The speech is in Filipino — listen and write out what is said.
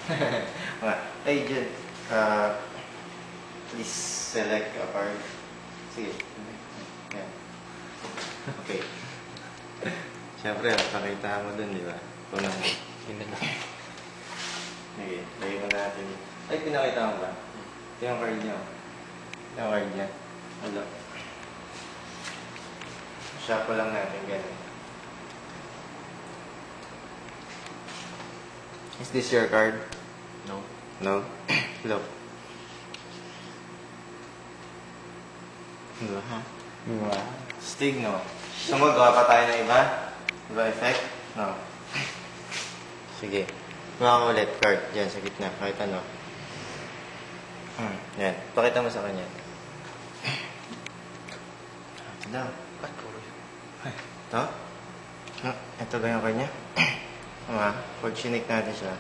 Hey, Jun. Please select a card. Sige. Yan. Okay. Siyempre, pakita mo dun, di ba? Kung ano. Sige, lagay mo natin. Ay, pinakita mo ba? Ito yung card niya. Ito yung card niya. Hello. Shuffle lang natin, ganun. Is this your card? No. No? Look. Diba, ha? Diba? Stig, no? Sumagawa pa tayo ng iba? Iba effect? No. Sige. Kuha ka ulit card. Yan, sa gitna. Kahit ano. Yan. Pakita mo sa kanya. Ito daw. Ito? Ito ba yung card niya? Pag sinik natin siya.